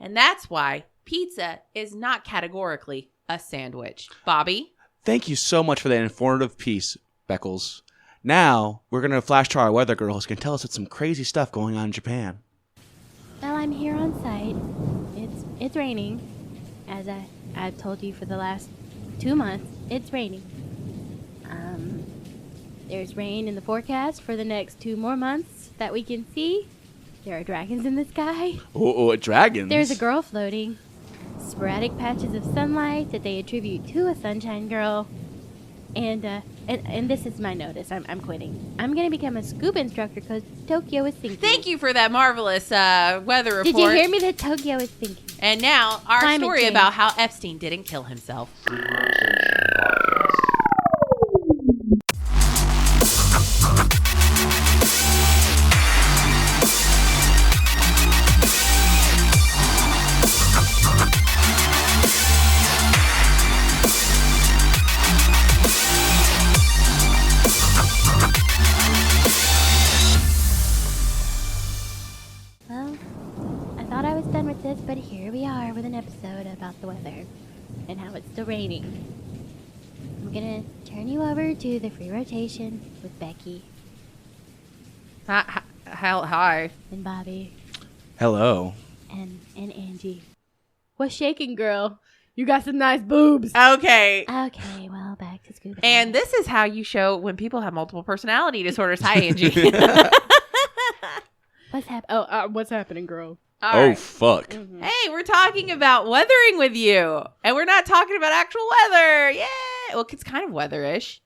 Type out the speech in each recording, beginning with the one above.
And that's why pizza is not categorically a sandwich. Bobby? Thank you so much for that informative piece, Beckles. Now, we're going to flash to our weather girl who's going to tell us some crazy stuff going on in Japan. Well, I'm here on site. It's raining. As I've told you for the last 2 months, it's raining. There's rain in the forecast for the next 2 more months that we can see. There are dragons in the sky. Oh, dragons? There's a girl floating. Sporadic patches of sunlight that they attribute to a sunshine girl. And this is my notice. I'm quitting. I'm going to become a scuba instructor because Tokyo is sinking. Thank you for that marvelous weather report. Did you hear me that Tokyo is sinking? And now, our Climate story change. about how Epstein didn't kill himself. Well, I thought I was done with this, but here we are with an episode about the weather and how it's still raining. I'm gonna turn you over to the free rotation with Becky Hi. and Bobby Hello. and Angie. What's shaking, girl? You got some nice boobs. Okay. Okay, well, back to scuba. And this is how you show when people have multiple personality disorders. Hi, Angie. What's happening, girl? All Oh, right. fuck. Mm-hmm. Hey, we're talking about weathering with you. And we're not talking about actual weather. Yeah. Well, it's kind of weatherish.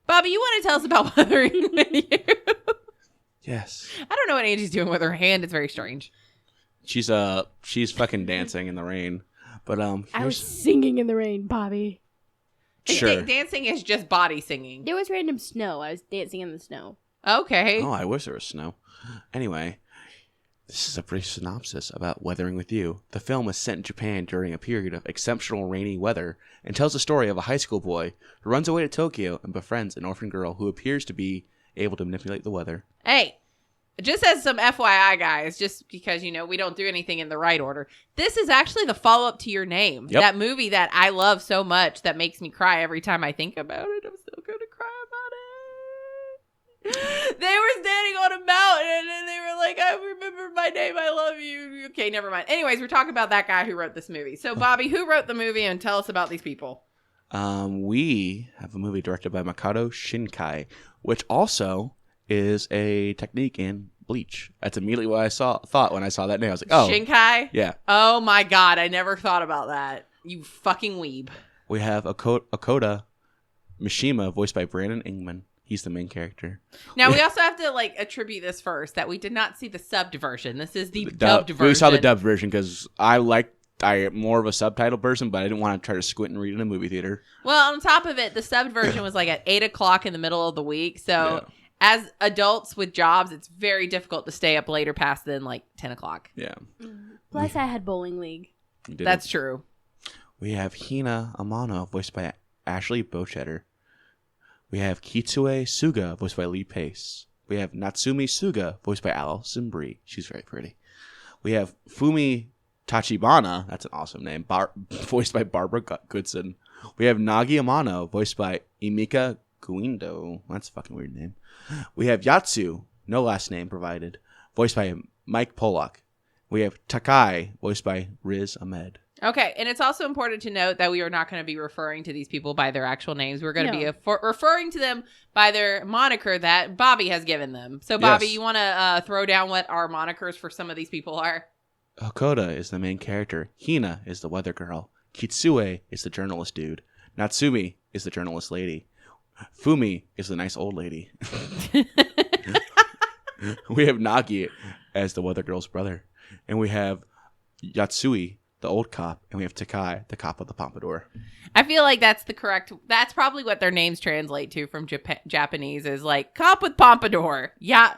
Bobby, you want to tell us about weathering with you? Yes. I don't know what Angie's doing with her hand. It's very strange. She's fucking dancing in the rain. But I was singing in the rain, Bobby. sure. Dancing is just body singing. There was random snow. I was dancing in the snow. Okay. Oh, I wish there was snow. Anyway, this is a brief synopsis about Weathering with You. The film is set in Japan during a period of exceptional rainy weather and tells the story of a high school boy who runs away to Tokyo and befriends an orphan girl who appears to be able to manipulate the weather. Hey, just as some FYI, guys, just because, we don't do anything in the right order. This is actually the follow-up to Your Name. Yep. That movie that I love so much that makes me cry every time I think about it. I'm still going to cry about it. They were standing on a mountain and then they were like, I remember my name. I love you. Okay, never mind. Anyways, we're talking about that guy who wrote this movie. So, Bobby, who wrote the movie? And tell us about these people. We have a movie directed by Makoto Shinkai, which also is a technique in Bleach. That's immediately what I thought when I saw that name. I was like, oh. Shinkai? Yeah. Oh my God. I never thought about that. You fucking weeb. We have Akoda Mishima, voiced by Brandon Ingman. He's the main character. Now, we also have to, attribute this first, that we did not see the subbed version. This is the dubbed version. We saw the dubbed version because I'm more of a subtitle person, but I didn't want to try to squint and read in a movie theater. Well, on top of it, the subbed version was, at 8 o'clock in the middle of the week. So, as adults with jobs, it's very difficult to stay up later past than, 10 o'clock. Yeah. Plus, I had bowling league. That's true. We have Hina Amano, voiced by Ashley Bochetter. We have Kitsue Suga, voiced by Lee Pace. We have Natsumi Suga, voiced by Alison Brie. She's very pretty. We have Fumi Tachibana, that's an awesome name, voiced by Barbara Goodson. We have Nagi Amano, voiced by Emika Guindo. That's a fucking weird name. We have Yatsu, no last name provided, voiced by Mike Pollock. We have Takai, voiced by Riz Ahmed. Okay, and it's also important to note that we are not going to be referring to these people by their actual names. We're going to be referring to them by their moniker that Bobby has given them. So, Bobby, you want to throw down what our monikers for some of these people are? Hakoda is the main character. Hina is the weather girl. Kitsue is the journalist dude. Natsumi is the journalist lady. Fumi is the nice old lady. We have Nagi as the weather girl's brother. And we have Yatsui, the old cop, and we have Takai, the cop of the Pompadour. I feel like that's probably what their names translate to from Japanese is cop with pompadour. Yeah,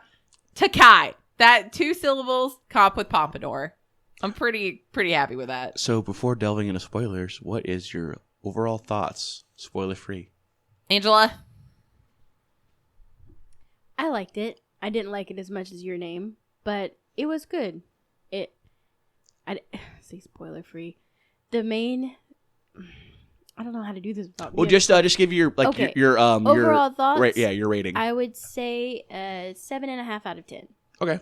Takai. That 2 syllables, cop with pompadour. I'm pretty happy with that. So before delving into spoilers, what is your overall thoughts, spoiler free? Angela? I liked it. I didn't like it as much as Your Name, but it was good. say spoiler free. The main. I don't know how to do this without. Well, just give your your overall thoughts. Your rating. I would say 7.5 out of 10. Okay.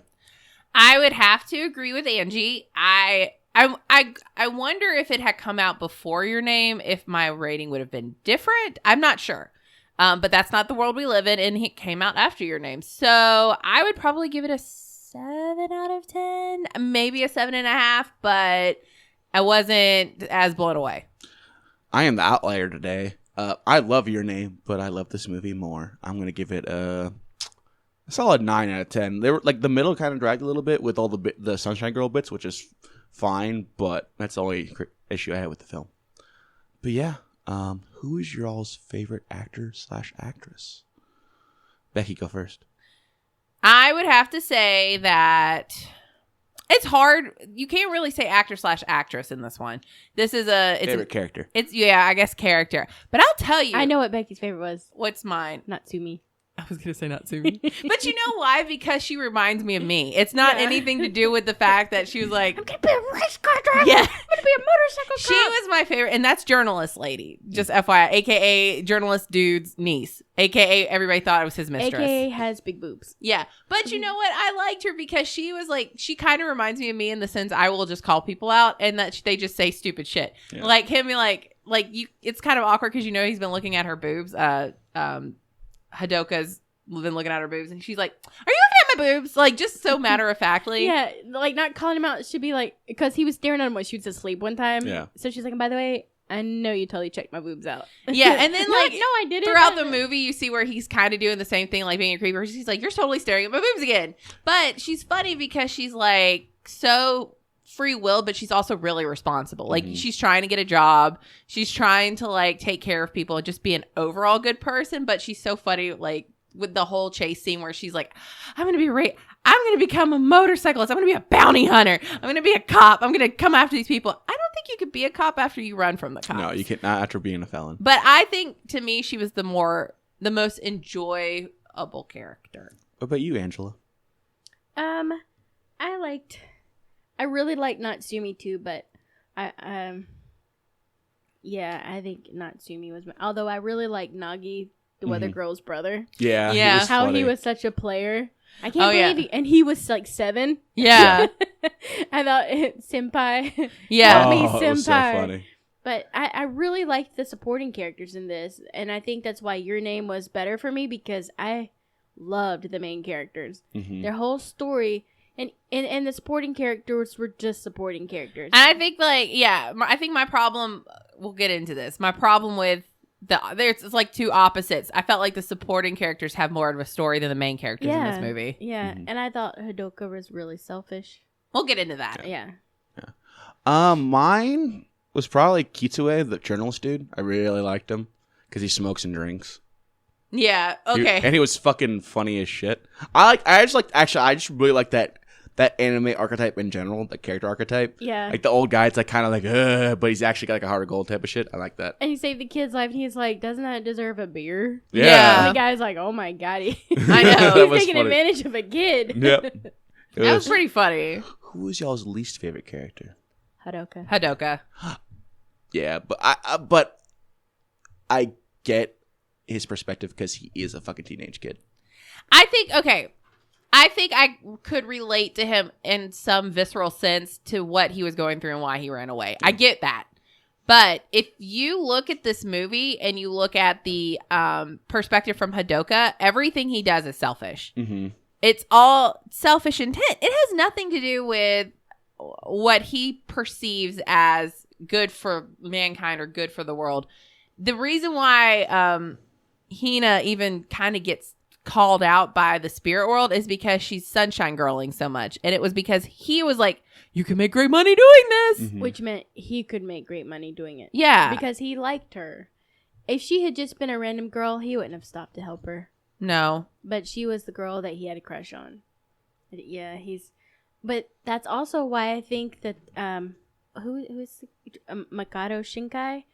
I would have to agree with Angie. I wonder if it had come out before Your Name, if my rating would have been different. I'm not sure. But that's not the world we live in, and it came out after Your Name. So I would probably give it a 7 out of 10, maybe a 7.5, but I wasn't as blown away. I am the outlier today. I love Your Name, but I love this movie more. I'm going to give it a solid 9 out of 10. They were like the middle kind of dragged a little bit with all the Sunshine Girl bits, which is fine, but that's the only issue I had with the film. But yeah, who is your all's favorite actor/actress? Becky, go first. I would have to say that it's hard. You can't really say actor/actress in this one. This is favorite character. I guess character. But I'll tell you. I know what Becky's favorite was. What's mine? Natsumi. I was going to say Natsumi. But you know why? Because she reminds me of me. It's not anything to do with the fact that she was like, I'm going to be a race car driver. Yeah. I'm going to be a motorcycle cop. She was my favorite. And that's journalist lady. Just FYI. AKA journalist dude's niece. AKA everybody thought it was his mistress. AKA has big boobs. Yeah. But you know what? I liked her because she was like, she kind of reminds me of me in the sense I will just call people out and that they just say stupid shit. Yeah. Like him be like you, it's kind of awkward because you know he's been looking at her boobs. Hadoka's been looking at her boobs and she's like, are you looking at my boobs? Like just so matter-of-factly. Yeah, like not calling him out should be like, because he was staring at him when she was asleep one time. Yeah. So she's like, by the way, I know you totally checked my boobs out. Yeah, and then like, no, I didn't. Throughout the movie, you see where he's kind of doing the same thing, like being a creeper. She's like, you're totally staring at my boobs again. But she's funny because she's like so free will, but she's also really responsible. Like she's trying to get a job. She's trying to like take care of people and just be an overall good person. But she's so funny, like with the whole chase scene where she's like, I'm going to become a motorcyclist. I'm going to be a bounty hunter. I'm going to be a cop. I'm going to come after these people. I don't think you could be a cop after you run from the cops. No, you can't, not after being a felon. But I think to me, she was the most enjoyable character. What about you, Angela? I really liked Natsumi too, but I think Natsumi was although I really like Nagi, the weather girl's brother. Yeah. How funny. he was such a player. I can't believe and he was like 7. Yeah. I thought senpai. Yeah. Help me, It was so senpai. funny. But I really liked the supporting characters in this, and I think that's why Your Name was better for me because I loved the main characters. Their whole story and the supporting characters were just supporting characters. And I think I think my problem, we'll get into this. My problem with it's like two opposites. I felt like the supporting characters have more of a story than the main characters in this movie. Yeah, and I thought Hadoka was really selfish. We'll get into that. Yeah. Mine was probably Kitsue, the journalist dude. I really liked him because he smokes and drinks. Yeah. Okay. And he was fucking funny as shit. I just really like that anime archetype in general, the character archetype. Yeah. Like the old guy, it's like kind of like, but he's actually got like a heart of gold type of shit. I like that. And he saved the kid's life, and he's like, doesn't that deserve a beer? Yeah. And the guy's like, oh my god, I know. he's taking advantage of a kid. Yep. That was pretty funny. Who was y'all's least favorite character? Hadoka. Yeah, but I get his perspective because he is a fucking teenage kid. I think I could relate to him in some visceral sense to what he was going through and why he ran away. I get that. But if you look at this movie and you look at the perspective from Hadoka, everything he does is selfish. Mm-hmm. It's all selfish intent. It has nothing to do with what he perceives as good for mankind or good for the world. The reason why Hina even kind of gets called out by the spirit world is because she's sunshine girling so much. And it was because he was like, you can make great money doing this. Mm-hmm. Which meant he could make great money doing it. Yeah. Because he liked her. If she had just been a random girl, he wouldn't have stopped to help her. No. But she was the girl that he had a crush on. Yeah, but that's also why I think that who is Makoto Shinkai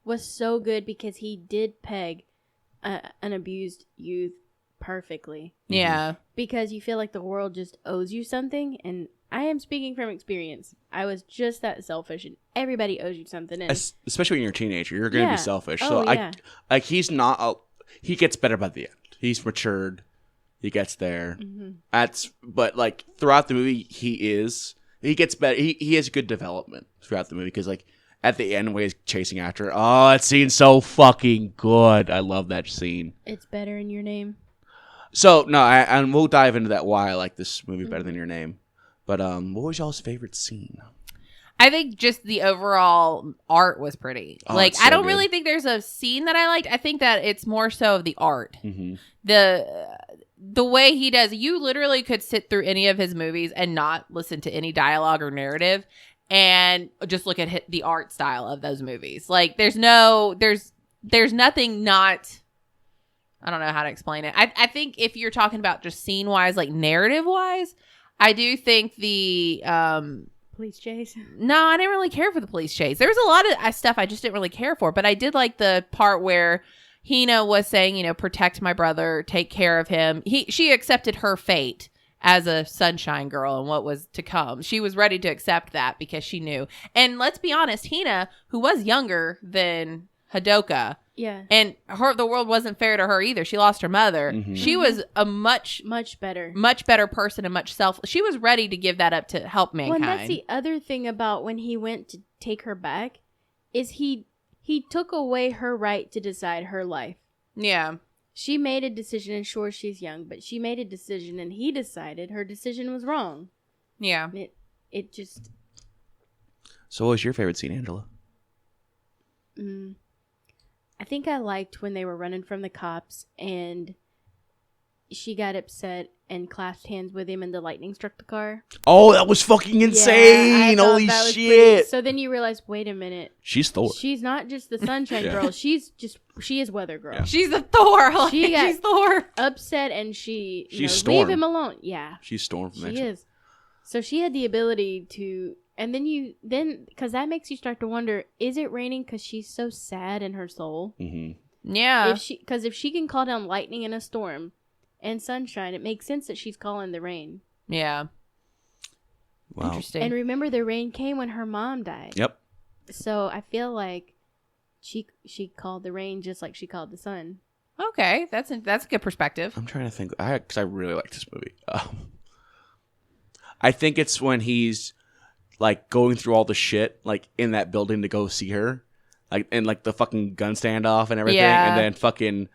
was so good because he did peg an abused youth perfectly. Yeah. Because you feel like the world just owes you something, and I am speaking from experience. I was just that selfish, and everybody owes you something. And Especially when you're a teenager, you're going to Yeah. be selfish. Oh, So yeah. he's not. He gets better by the end. He's matured. He gets there. But like throughout the movie, he gets better. He has good development throughout the movie because like at the end when he's chasing after her, oh, that scene's so fucking good. I love that scene. it's better in your name. So no, and we'll dive into that why I like this movie better than Your Name. But what was y'all's favorite scene? I think just the overall art was pretty. Oh, like, it's so I don't good. really think there's a scene that I liked. I think that it's more so of the art. Mm-hmm. The way he does, you literally could sit through any of his movies and not listen to any dialogue or narrative and just look at the art style of those movies. Like, there's nothing not... I don't know how to explain it. I think if you're talking about just scene-wise, like narrative-wise, I do think the... Police chase. No, I didn't really care for the police chase. There was a lot of stuff I just didn't really care for, but I did like the part where Hina was saying, you know, protect my brother, take care of him. She accepted her fate as a sunshine girl and what was to come. She was ready to accept that because she knew. And let's be honest, Hina, who was younger than Hadoka, Yeah. and the world wasn't fair to her either. She lost her mother. Mhm. She was a much better. much better person and much she was ready to give that up to help mankind. Well, and that's the other thing about when he went to take her back, is he took away her right to decide her life. Yeah. She made a decision, and sure, she's young, but she made a decision, and he decided her decision was wrong. Yeah. It just... So what was your favorite scene, Angela? I think I liked when they were running from the cops, and she got upset and clasped hands with him, and the lightning struck the car. Oh, that was fucking insane! Yeah, I thought Holy that was shit! pretty. So then you realize, wait a minute. She's Thor. She's not just the sunshine Yeah. girl. She is weather girl. Yeah. She's a Thor. Like, She she's Thor. Upset, and she She's leave Storm. him alone. Yeah, She's Storm from she X-Men. is. So she had the ability to, and then because that makes you start to wonder: is it raining because she's so sad in her soul? Mm-hmm. Yeah. If she can call down lightning in a storm and sunshine, it makes sense that she's calling the rain. Yeah. Wow. Interesting. And remember, the rain came when her mom died. Yep. So I feel like she called the rain just like she called the sun. Okay. That's a good perspective. I'm trying to think. Because I really like this movie. I think it's when he's like going through all the shit like in that building to go see her, like and like the fucking gun standoff and everything, Yeah. and then fucking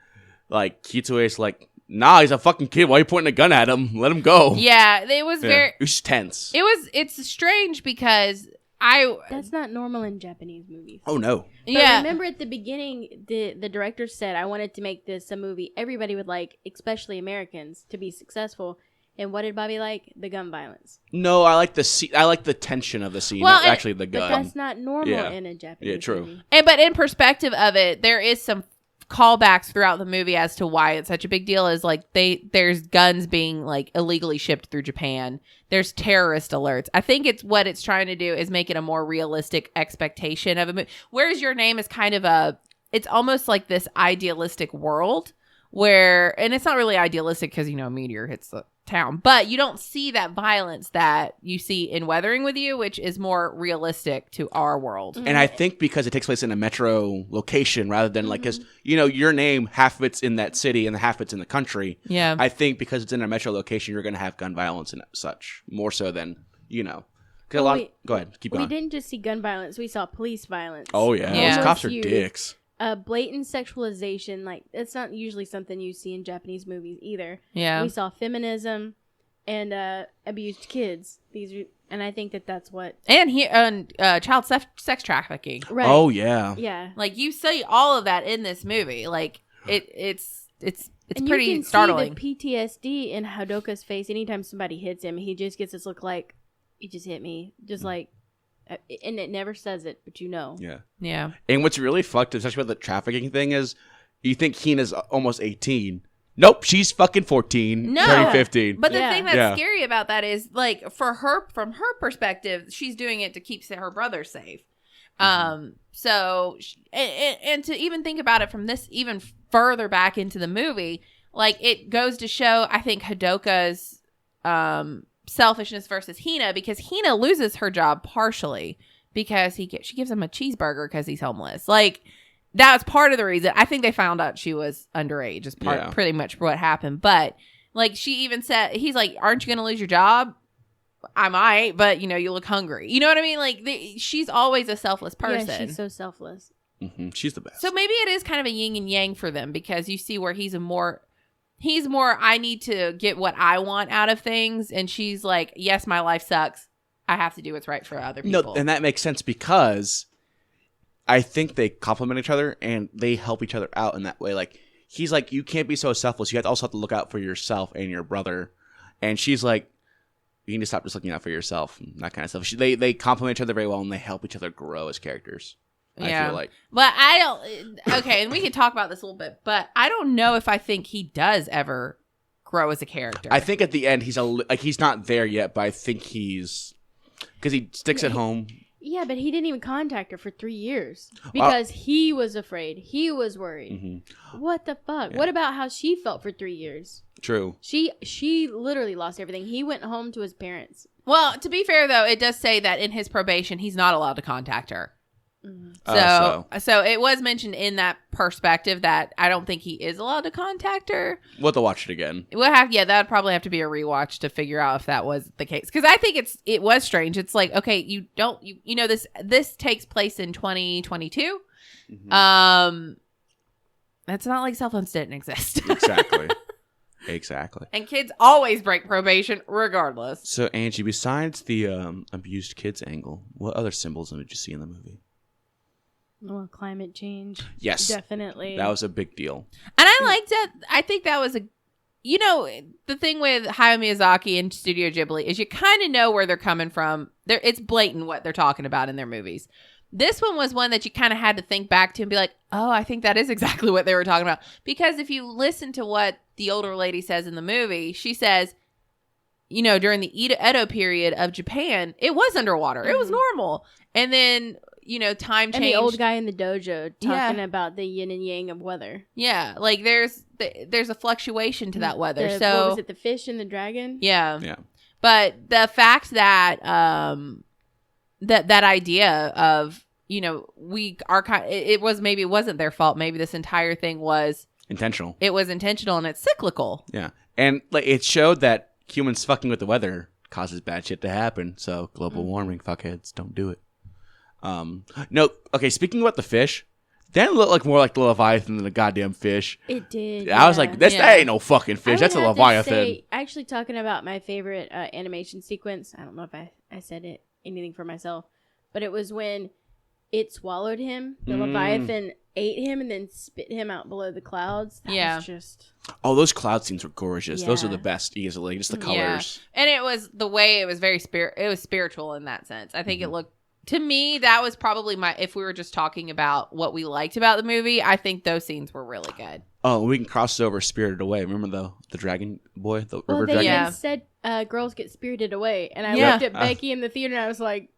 like Kitsue's like, nah, he's a fucking kid. Why are you pointing a gun at him? Let him go. Yeah. It was Yeah. very... It was just tense. It's strange because That's not normal in Japanese movies. Oh no. But yeah. remember at the beginning, the director said, I wanted to make this a movie everybody would like, especially Americans, to be successful. And what did Bobby like? The gun violence. No, I like the scene. I like the tension of the scene. Well, Not actually the But gun. that's not normal Yeah. in a Japanese Yeah, true. movie. But in perspective of it, there is some callbacks throughout the movie as to why it's such a big deal. Is like there's guns being like illegally shipped through Japan. There's terrorist alerts. I think what it's trying to do is make it a more realistic expectation of a movie. Whereas Your Name is kind of it's almost like this idealistic world where, and it's not really idealistic because, you know, a meteor hits the town, but you don't see that violence that you see in Weathering with You, which is more realistic to our world. And I think because it takes place in a metro location rather than like, because, you know, Your Name, half of it's in that city and half of it's in the country. Yeah. I think because it's in a metro location, you're going to have gun violence and such more so than, you know. 'Cause go ahead, keep We going. didn't just see gun violence. We saw police violence. Oh, yeah. Yeah. Those cops are Huge. dicks. Blatant sexualization. Like, it's not usually something you see in Japanese movies either. Yeah. We saw feminism and abused kids. And I think that's what... And child sex trafficking. Right. Oh, yeah. Yeah. Like, you see all of that in this movie. Like, it's And pretty you can startling. see the PTSD in Hadoka's face anytime somebody hits him. He just gets this look like, he just hit me. Just like, and it never says it, but you know. Yeah. Yeah. And what's really fucked, especially with the trafficking thing, is you think Hina's almost 18. Nope, she's fucking 14, No. turning 15. But the Yeah. thing that's Yeah. scary about that is, like, from her perspective, she's doing it to keep her brother safe. So, and to even think about it from this even further back into the movie, like, it goes to show, I think, Hadoka's selfishness versus Hina, because Hina loses her job partially because she gives him a cheeseburger because he's homeless. Like, that's part of the reason. I think they found out she was underage is pretty much what happened. But like, she even said, he's like, aren't you going to lose your job? I might, but you look hungry. You know what I mean? Like, she's always a selfless person. Yeah, she's so selfless. Mm-hmm. She's the best. So maybe it is kind of a yin and yang for them, because you see where he's more, I need to get what I want out of things. And she's like, yes, my life sucks. I have to do what's right for other people. No, and that makes sense because I think they complement each other and they help each other out in that way. Like, he's like, you can't be so selfless. You also have to look out for yourself and your brother. And she's like, you need to stop just looking out for yourself and that kind of stuff. They complement each other very well, and they help each other grow as characters. Yeah. I feel like. But I don't. Okay, and we can talk about this a little bit, but I don't know if I think he does ever grow as a character. I think at the end he's not there yet, but I think he's because he sticks at home. Yeah, but he didn't even contact her for 3 years because he was afraid. He was worried. Mm-hmm. What the fuck? Yeah. What about how she felt for 3 years? True. She literally lost everything. He went home to his parents. Well, to be fair, though, it does say that in his probation, he's not allowed to contact her. Mm-hmm. So it was mentioned in that perspective that I don't think he is allowed to contact her. We'll have to watch it again. That'd probably have to be a rewatch to figure out if that was the case. Because I think it was strange. It's like, okay, this takes place in 2022. Mm-hmm. That's not like cell phones didn't exist. Exactly. And kids always break probation regardless. So, Angie, besides the abused kids angle, what other symbolism did you see in the movie? Well, climate change. Yes. Definitely. That was a big deal. And I liked it. I think that was the thing with Hayao Miyazaki and Studio Ghibli is you kind of know where they're coming from. It's blatant what they're talking about in their movies. This one was one that you kind of had to think back to and be like, oh, I think that is exactly what they were talking about. Because if you listen to what the older lady says in the movie, she says, during the Edo period of Japan, it was underwater. Mm-hmm. It was normal. And then, time changed. And the old guy in the dojo talking about the yin and yang of weather. Yeah. Like there's a fluctuation to that weather. What was it? The fish and the dragon? Yeah. Yeah. But the fact that, that idea of, it wasn't their fault. Maybe this entire thing was intentional. It was intentional and it's cyclical. Yeah. And like it showed that humans fucking with the weather causes bad shit to happen. So global warming, fuckheads, don't do it. No. Okay. Speaking about the fish, that looked like more like the Leviathan than a goddamn fish. It did. I was like, that ain't no fucking fish. That's a Leviathan. Actually, talking about my favorite animation sequence. I don't know if I said anything for myself, but it was when it swallowed him. The Leviathan ate him and then spit him out below the clouds. That was just... Oh, those cloud scenes were gorgeous. Yeah. Those are the best easily. Just the colors. Yeah. And it was the way it was it was spiritual in that sense. I think it looked, to me, that was probably if we were just talking about what we liked about the movie, I think those scenes were really good. Oh, we can cross over Spirited Away. Remember the dragon boy? The river they dragon? said girls get spirited away. And I looked at Becky in the theater and I was like,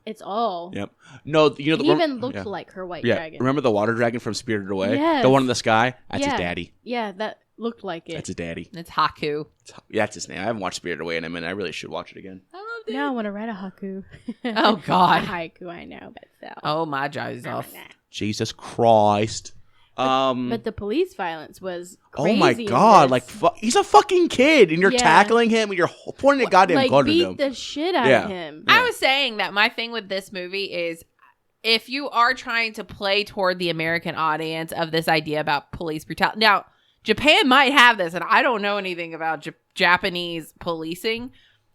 it's all. Yep. No, he even looked like her white dragon. Remember the water dragon from Spirited Away? Yes. The one in the sky? That's his daddy. Yeah, that looked like it. That's his daddy. It's Haku. That's his name. I haven't watched Spirited Away in a minute. I really should watch it again. I loved it. Now I want to write a haku. Oh, God. A haiku, I know. But so. Oh, my Joseph. Jesus Christ. But the police violence was crazy. Oh my God! Like he's a fucking kid, and you're tackling him, and you're pointing a goddamn gun at him. Beat the shit out of him. I was saying that my thing with this movie is, if you are trying to play toward the American audience of this idea about police brutality, now Japan might have this, and I don't know anything about Japanese policing,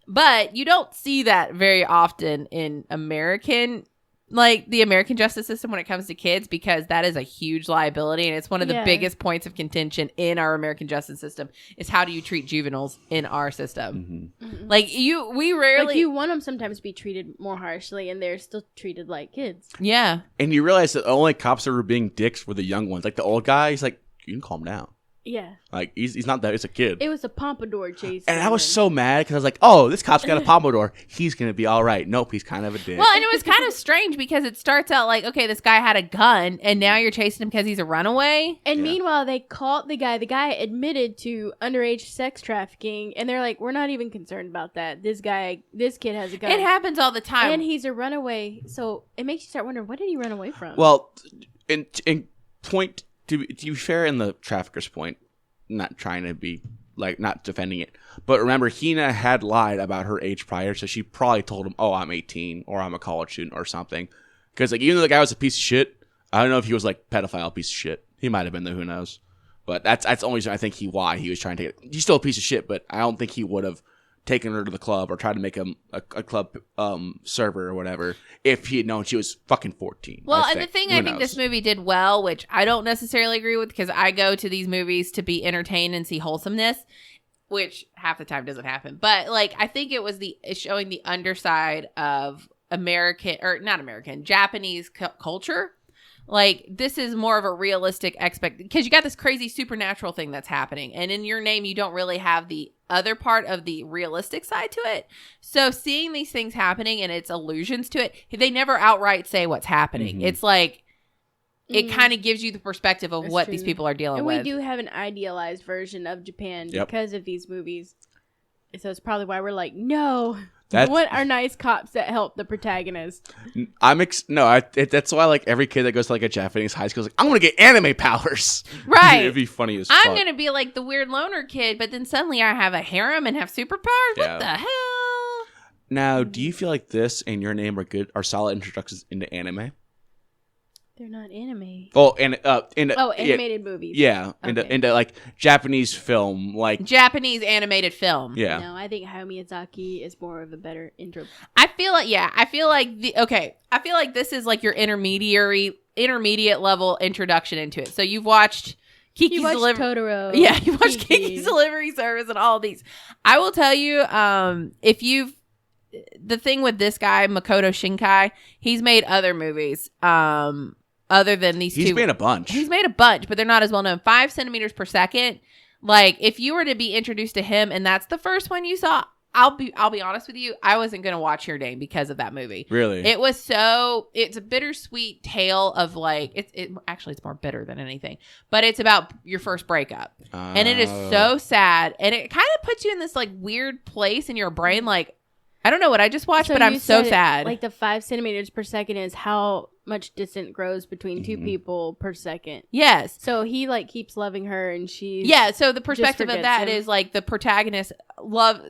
but you don't see that very often in the American justice system when it comes to kids, because that is a huge liability. And it's one of the biggest points of contention in our American justice system is how do you treat juveniles in our system? Mm-hmm. Mm-hmm. Like we rarely... Like you want them sometimes to be treated more harshly and they're still treated like kids. Yeah. And you realize that the only cops that were being dicks were the young ones. Like the old guy, he's like, you can calm down. Yeah. Like, he's not that. It's a kid. It was a pompadour chase. And I was so mad because I was like, oh, this cop's got a pompadour. He's going to be all right. Nope, he's kind of a dick. Well, and it was kind of strange because it starts out like, okay, this guy had a gun, and now you're chasing him because he's a runaway. And meanwhile, they caught the guy. The guy admitted to underage sex trafficking, and they're like, we're not even concerned about that. This kid has a gun. It happens all the time. And he's a runaway. So it makes you start wondering, what did he run away from? Well, in point, to be fair, in the trafficker's point, not trying to be like not defending it, but remember Hina had lied about her age prior, so she probably told him, "Oh, I'm 18 or I'm a college student or something." Because like even though the guy was a piece of shit, I don't know if he was like pedophile piece of shit. He might have been though, who knows? But that's the only reason I think why he was trying to take it. He's still a piece of shit, but I don't think he would have taken her to the club or tried to make him a club server or whatever if he had known she was fucking 14. Well, and the thing I think this movie did well, which I don't necessarily agree with because I go to these movies to be entertained and see wholesomeness, which half the time doesn't happen. But like, I think it was showing the underside of Japanese culture. Like, this is more of a realistic because you got this crazy supernatural thing that's happening. And in Your Name, you don't really have the other part of the realistic side to it. So seeing these things happening and its allusions to it, they never outright say what's happening. Mm-hmm. It's like, it kind of gives you the perspective of what these people are dealing with. And we do have an idealized version of Japan because of these movies. So it's probably why we're like, no. What are nice cops that help the protagonist? That's why like every kid that goes to like a Japanese high school is like, I'm gonna get anime powers. Right. It'd be funny as fuck. I'm gonna be like the weird loner kid, but then suddenly I have a harem and have superpowers. Yeah. What the hell? Now, do you feel like this and Your Name are solid introductions into anime? They're not anime. Oh, animated movies. Yeah, okay. into like Japanese film, like Japanese animated film. Yeah. No, I think Hayao Miyazaki is more of a better intro. I feel like this is like your intermediate level introduction into it. So you've watched Kiki's Delivery Totoro. Yeah, you watched Kiki's Delivery Service and all of these. I will tell you, the thing with this guy, Makoto Shinkai, he's made other movies. Other than these two. He's made a bunch. He's made a bunch, but they're not as well known. 5 centimeters per second. Like, if you were to be introduced to him and that's the first one you saw, I'll be honest with you, I wasn't going to watch Your Name because of that movie. Really? It's a bittersweet tale of like, it's more bitter than anything, but it's about your first breakup. And it is so sad. And it kind of puts you in this like weird place in your brain. Like, I don't know what I just watched, but I'm so sad. Like the 5 centimeters per second is how much distance grows between two people per second. Yes. So he like keeps loving her and she. Yeah. So the perspective of that is like the protagonist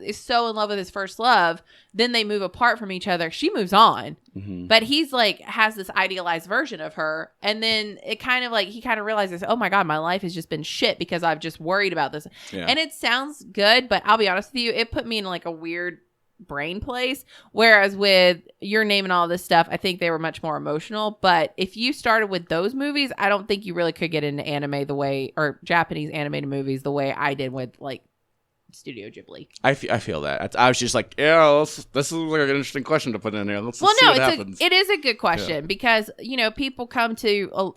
is so in love with his first love. Then they move apart from each other. She moves on, but he's like has this idealized version of her. And then it kind of like, he kind of realizes, oh my God, my life has just been shit because I've just worried about this. Yeah. And it sounds good, but I'll be honest with you, it put me in like a weird brain place, whereas with Your Name and all this stuff, I think they were much more emotional. But if you started with those movies, I don't think you really could get into anime or Japanese animated movies the way I did with like Studio Ghibli. I feel that. I was just like, yeah, this is like an interesting question to put in there. Let's see what happens. It is a good question because, people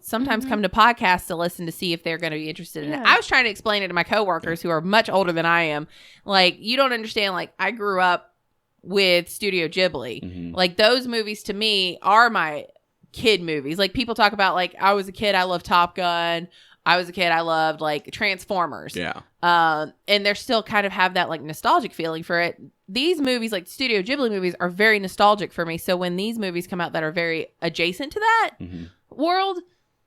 sometimes come to podcasts to listen to see if they're going to be interested in it. I was trying to explain it to my coworkers who are much older than I am. Like, you don't understand. Like, I grew up with Studio Ghibli. Like, those movies to me are my kid movies. Like, people talk about like, I was a kid, I loved Top Gun. I was a kid, I loved like Transformers. Yeah. And they're still kind of have that like nostalgic feeling for it. These movies, like Studio Ghibli movies, are very nostalgic for me. So when these movies come out that are very adjacent to that world,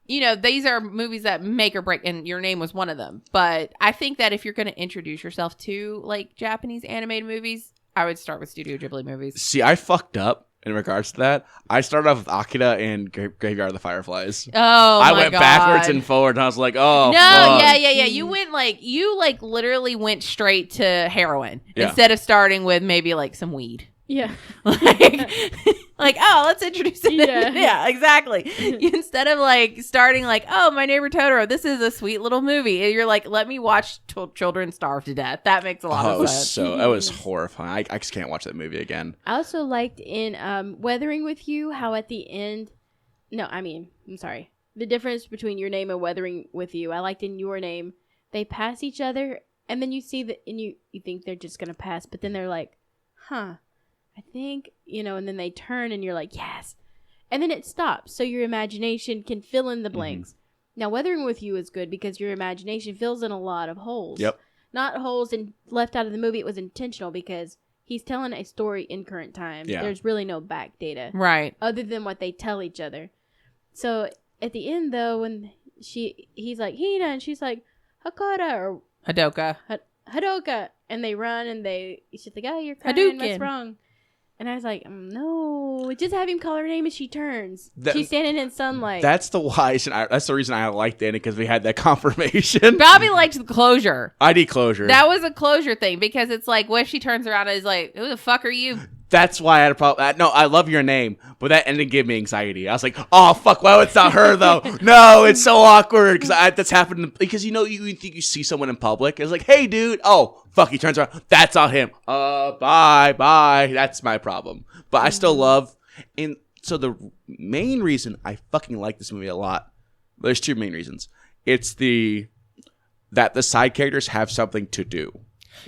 these are movies that make or break, and Your Name was one of them. But I think that if you're going to introduce yourself to like Japanese animated movies, I would start with Studio Ghibli movies. See, I fucked up in regards to that. I started off with Akira and Graveyard of the Fireflies. Oh, I went backwards and forward, and I was like, oh, no, fuck. Yeah. You went you literally went straight to heroin instead of starting with maybe like some weed. Yeah. Let's introduce it. Yeah, exactly. Instead of like starting like, oh, My Neighbor Totoro, this is a sweet little movie. You're like, let me watch children starve to death. That makes a lot of sense. That was horrifying. I just can't watch that movie again. I also liked in Weathering with You how at the end, I'm sorry. The difference between Your Name and Weathering with You, I liked in Your Name they pass each other, and then you see that, and you think they're just gonna pass, but then they're like, huh, I think, and then they turn, and you're like, yes, and then it stops, so your imagination can fill in the blanks. Now, Weathering with You is good because your imagination fills in a lot of holes. Yep. Not holes left out of the movie. It was intentional because he's telling a story in current time. Yeah. There's really no back data. Right. Other than what they tell each other. So, at the end, though, when he's like, Hina, and she's like, Hakata, or Hadoka. Hadoka. And they run, and she's like, oh, you're crying, what's Hadouken. wrong? And I was like, no, just have him call her name as she turns. That- She's standing in sunlight. That's the reason I liked it, because we had that confirmation. Bobby liked the closure. I need closure. That was a closure thing because it's like, what if she turns around and is like, who the fuck are you? That's why I had a problem. No, I love your name, but that ended gave me anxiety. I was like, oh, fuck, well, it's not her, though. No, it's so awkward, because that's happened, because, you think you see someone in public, it's like, hey, dude, oh, fuck, he turns around, that's not him. Bye, that's my problem. But I still love, and so the main reason I fucking like this movie a lot, there's two main reasons. It's that the side characters have something to do.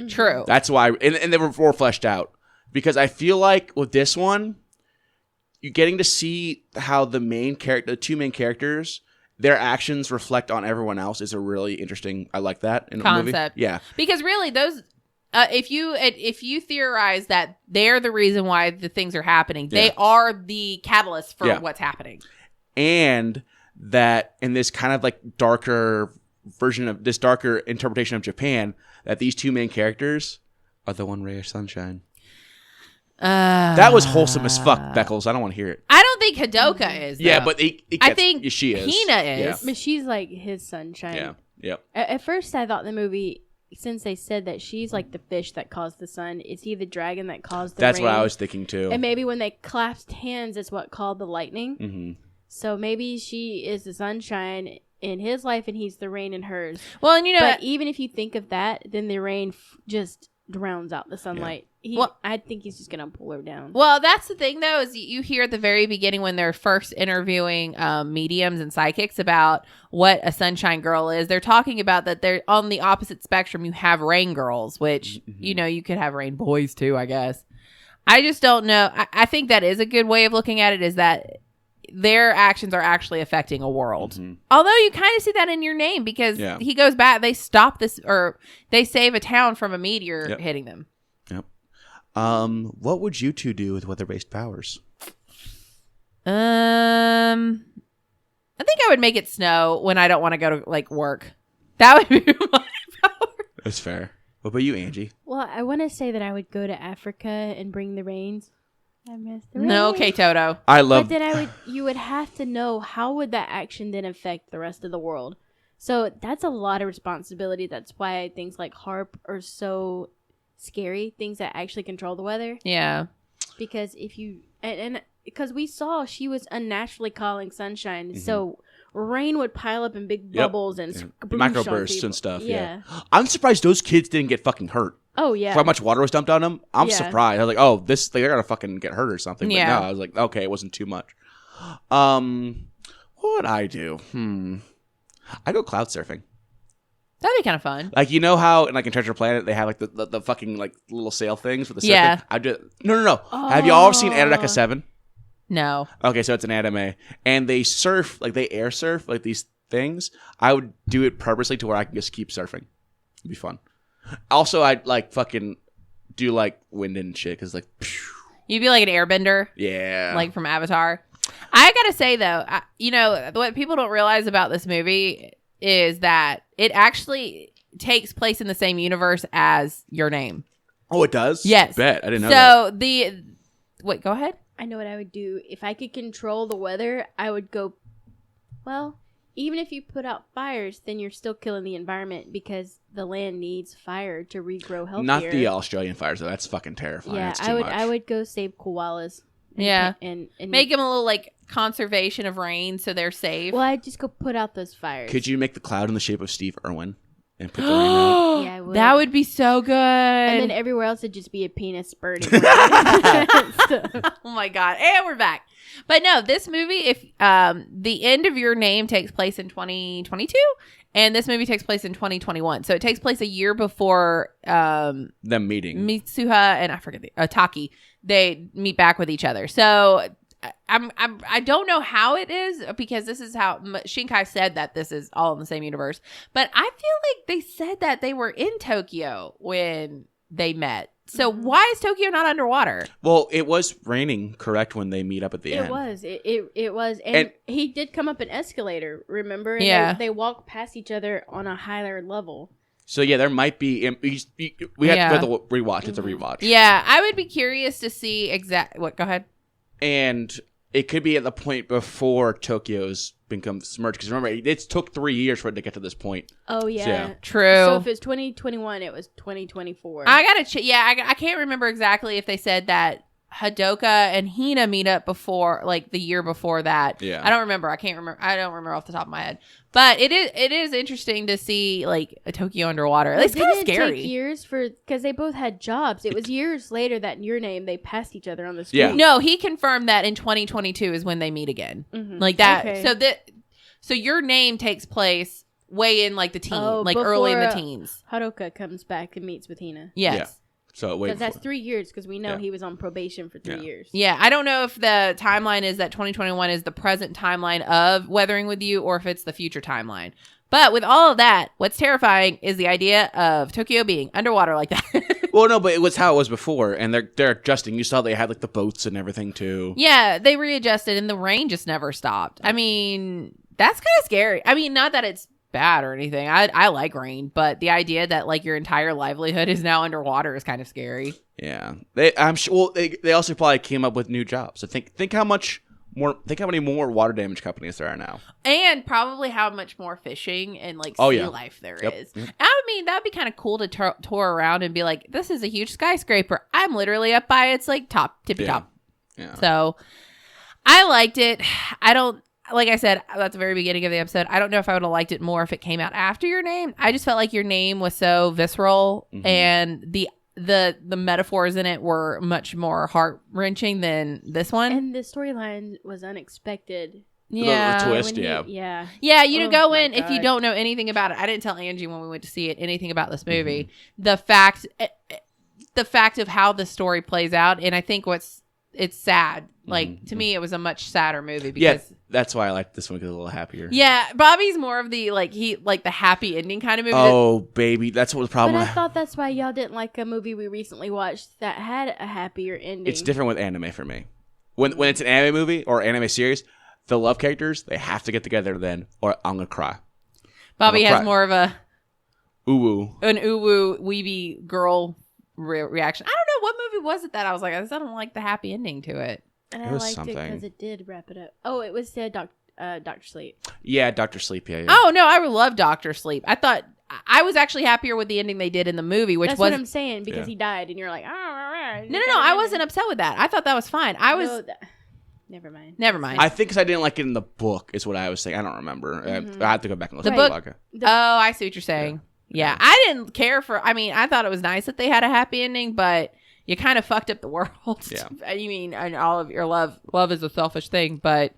True. That's why, and they were more fleshed out. Because I feel like with this one, you're getting to see how the two main characters, their actions reflect on everyone else is a really interesting. I like that in a movie. Concept. Yeah, Because really, those, if you theorize that they're the reason why the things are happening, they are the catalyst for what's happening. And that in this kind of like darker version of this darker interpretation of Japan, that these two main characters are the one ray of sunshine. That was wholesome as fuck, Beckles. I don't want to hear it. I don't think Hadoka is. Yeah, though. but I think she is. Hina is. But she's like his sunshine. Yeah. Yep. At first, I thought the movie, since they said that she's like the fish that caused the sun, is he the dragon that caused the rain? That's what I was thinking too. And maybe when they clasped hands, it's what called the lightning. Mm-hmm. So maybe she is the sunshine in his life, and he's the rain in hers. Well, and But even if you think of that, then the rain just drowns out the sunlight. I think he's just gonna pull her down. Well, that's the thing, though, is you hear at the very beginning when they're first interviewing mediums and psychics about what a sunshine girl is. They're talking about that they're on the opposite spectrum. You have rain girls, which, you could have rain boys, too, I guess. I just don't know. I think that is a good way of looking at it, is that their actions are actually affecting a world. Mm-hmm. Although you kind of see that in your name, because he goes back, they stop this, or they save a town from a meteor hitting them. Yep. What would you two do with weather-based powers? I think I would make it snow when I don't want to go to work. That would be my power. That's fair. What about you, Angie? Well, I want to say that I would go to Africa and bring the rains. I miss the rain. No, okay, Toto. But then you would have to know, how would that action then affect the rest of the world? So that's a lot of responsibility. That's why things like HARP are so scary. Things that actually control the weather. Yeah. Because if you and because we saw she was unnaturally calling sunshine, so rain would pile up in big bubbles and microbursts and stuff. Yeah. I'm surprised those kids didn't get fucking hurt. Oh yeah. For how much water was dumped on them. I'm surprised. I was like, oh, they're gonna fucking get hurt or something. But no, I was like, okay, it wasn't too much. What would I do? I go cloud surfing. That'd be kind of fun. Like, how in Treasure Planet they have like the fucking like little sail things for the surfing? Yeah. I do. No. Have you all ever seen Antarctica 7? No. Okay, so it's an anime, and they surf they air surf these things. I would do it purposely to where I can just keep surfing. It'd be fun. Also, I'd fucking do wind and shit because you'd be like an airbender. Yeah. Like from Avatar. I gotta say though, what people don't realize about this movie is that it actually takes place in the same universe as Your Name. Oh, it does? Yes. Bet. I didn't know that. So wait, go ahead. I know what I would do. If I could control the weather, I would go, even if you put out fires, then you're still killing the environment because the land needs fire to regrow healthier. Not the Australian fires, though. That's fucking terrifying. Yeah, That's too much. I would go save koalas. And make them a little conservation of rain so they're safe. Well, I'd just go put out those fires. Could you make the cloud in the shape of Steve Irwin and put the ring out. Yeah, I would. That would be so good. And then everywhere else would just be a penis spurting. Stuff. Oh my god. And we're back. But no, this movie, if the end of Your Name takes place in 2022 and this movie takes place in 2021. So it takes place a year before Them meeting. Mitsuha and I forget Taki, they meet back with each other. So I don't know how it is because this is how Shinkai said that this is all in the same universe. But I feel like they said that they were in Tokyo when they met. So why is Tokyo not underwater? Well, it was raining, correct, when they meet up at the end. It was. It was. And he did come up an escalator, remember? And Yeah. They walked past each other on a higher level. So, yeah, there might be... We have to go to the rewatch. It's a rewatch. Yeah, I would be curious to see What? Go ahead. And it could be at the point before Tokyo's become submerged. Because remember, it took 3 years for it to get to this point. Oh, yeah. Yeah. True. So if it's 2021, it was 2024. I gotta I can't remember exactly if they said that Hadoka and Hina meet up before, like the year before that. Yeah. I don't remember. I don't remember off the top of my head. But it is interesting to see like a Tokyo underwater. It's kind of scary. Take years because they both had jobs. It was years later that in Your Name they passed each other on the street. Yeah. No, he confirmed that in 2022 is when they meet again. Mhm. Like that. Okay. So Your Name takes place way in like the teen, like early in the teens. Haruka comes back and meets with Hina. Yes. Yeah. So wait. Because that's 3 years. Because we know Yeah. he was on probation for 3 years. Yeah, I don't know if the timeline is that 2021 is the present timeline of Weathering with You or if it's the future timeline. But with all of that, what's terrifying is the idea of Tokyo being underwater like that. Well, no, but it was how it was before, and they're adjusting. You saw they had like the boats and everything too. Yeah, they readjusted and the rain just never stopped. I mean, that's kind of scary. I mean, not that it's bad or anything. I like rain, but the idea that like your entire livelihood is now underwater is kind of scary. Yeah, I'm sure. Well, they also probably came up with new jobs. So think how many more water damage companies there are now, And probably how much more fishing and like Oh, sea yeah. life there Yep, is. yep. I mean, that'd be kind of cool to tour around and be like, this is a huge skyscraper. I'm literally up by its like tippy Yeah. top. Yeah. So I liked it. I don't, like I said at the very beginning of the episode, I don't know if I would have liked it more if it came out after Your Name. I just felt like Your Name was so visceral and the metaphors in it were much more heart-wrenching than this one. And the storyline was unexpected. Yeah. The twist, When yeah. Yeah. Yeah, you Oh go my in if you God. don't know anything about it. I didn't tell Angie when we went to see it anything about this movie. The fact of how the story plays out, and I think it's sad. Like to me, it was a much sadder movie because Yeah, that's why I like this one because it's a little happier. yeah, Bobby's more of the the happy ending kind of movie. Oh, baby, that's what the But problem. I thought that's why y'all didn't like a movie we recently watched that had a happier ending. It's different with anime for me. When it's an anime movie or anime series, the love characters they have to get together then, or I'm gonna cry. Bobby I'm a has cry. more of an Ooh, weeby girl reaction. I don't know what movie was it that I was like, I don't like the happy ending to it. And It I was liked it something. because it did wrap it up. Oh, it was Dr. Sleep. yeah, Dr. Sleep. Yeah. Oh no, I love Dr. Sleep. I thought I was actually happier with the ending they did in the movie, which That's was what I'm saying because Yeah. he died, and you're like, no. I wasn't upset with that. I thought that was fine. I was Never mind. never mind. I think because I didn't like it in the book is what I was saying. I don't remember. I have to go back and listen The to book- the podcast. Oh, I see what you're saying. Yeah, I didn't care for. I mean, I thought it was nice that they had a happy ending, but you kind of fucked up the world. Yeah. You mean, and all of your love is a selfish thing, but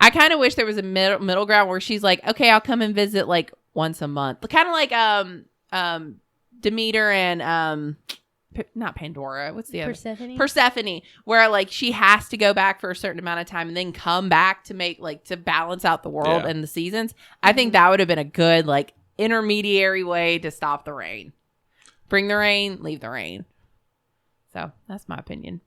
I kind of wish there was a middle ground where she's like, okay, I'll come and visit like once a month, kind of like Demeter and not Pandora. What's the other? Persephone, where like she has to go back for a certain amount of time and then come back to make like to balance out the world Yeah. and the seasons. I think that would have been a good like intermediary way to stop the rain. Bring the rain, leave the rain. So that's my opinion.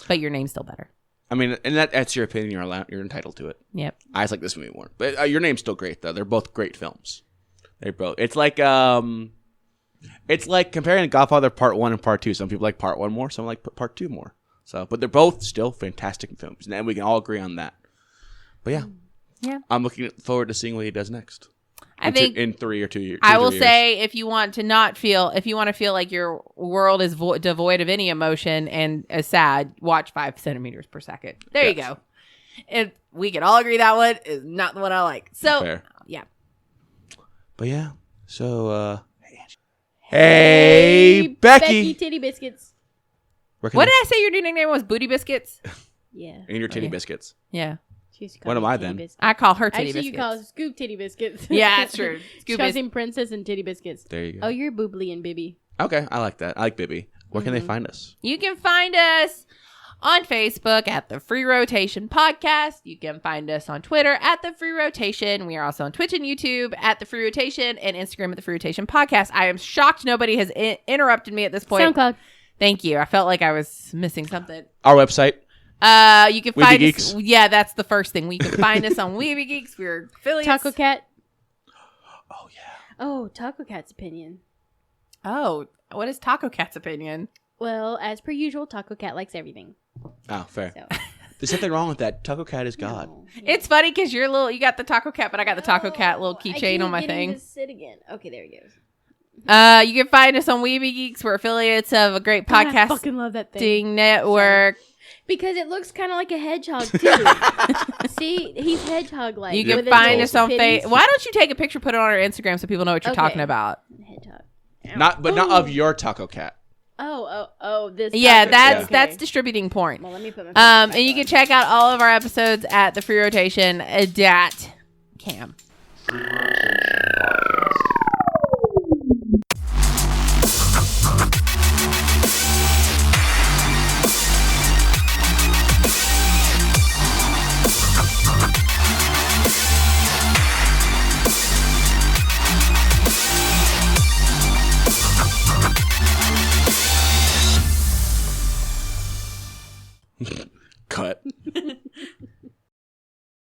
But Your Name's still better. I mean, and that's your opinion. You're entitled to it. Yep. I just like this movie more. But Your Name's still great though. They're both great films. They're both. It's like comparing Godfather Part 1 and Part 2. Some people like Part 1 more. Some like Part 2 more. So, but they're both still fantastic films, and we can all agree on that. But Yeah. I'm looking forward to seeing what he does next. I think in 3 or 2 years. I will say if you want to feel like your world is devoid of any emotion and is sad, watch 5 centimeters per second. There you go. We can all agree that one is not the one I like. So Fair. yeah. But yeah, So, hey, Becky. Titty Biscuits. Where can What they- did I say your new nickname was? Booty Biscuits? Yeah. And your titty Yeah. biscuits. Yeah. She used to call What am me I Titty then? Biscuits. I call her titty Actually, biscuits. you call Scoop Titty Biscuits. Yeah, that's true. She Scoop calls is- him Princess and Titty Biscuits. There you go. Oh, you're Boobly and Bibby. Okay, I like that. I like Bibby. Where can they find us? You can find us on Facebook at the Free Rotation Podcast. You can find us on Twitter at the Free Rotation. We are also on Twitch and YouTube at the Free Rotation and Instagram at the Free Rotation Podcast. I am shocked nobody has interrupted me at this point. SoundCloud. Thank you. I felt like I was missing something. Our website. You can Weeby find Geeks. us. Yeah, that's the first thing. You can find us on Weeby Geeks. We're affiliates. Taco Cat. Oh, yeah. Oh, Taco Cat's opinion. Oh, what is Taco Cat's opinion? Well, as per usual, Taco Cat likes everything. Oh, fair. So. There's nothing wrong with that. Taco Cat is God. No. It's funny because you got the Taco Cat, but I got the Taco Cat little I keychain can't on my get him thing. to sit again. Okay, there he goes. You can find us on Weeby Geeks. We're affiliates of a great God, I podcasting fucking love that thing. network. Because it looks kind of like a hedgehog, too. See? He's hedgehog-like. You Yep. can with his find little us on pitties. Facebook. Why don't you take a picture, put it on our Instagram so people know what you're Okay. talking about? Hedgehog. Not of your Taco Cat. Oh, this. Yeah, Taco that's Cat. Okay. that's distributing porn. Well, let me put my phone And you back can check out all of our episodes at TheFreeRotation.com. Cut.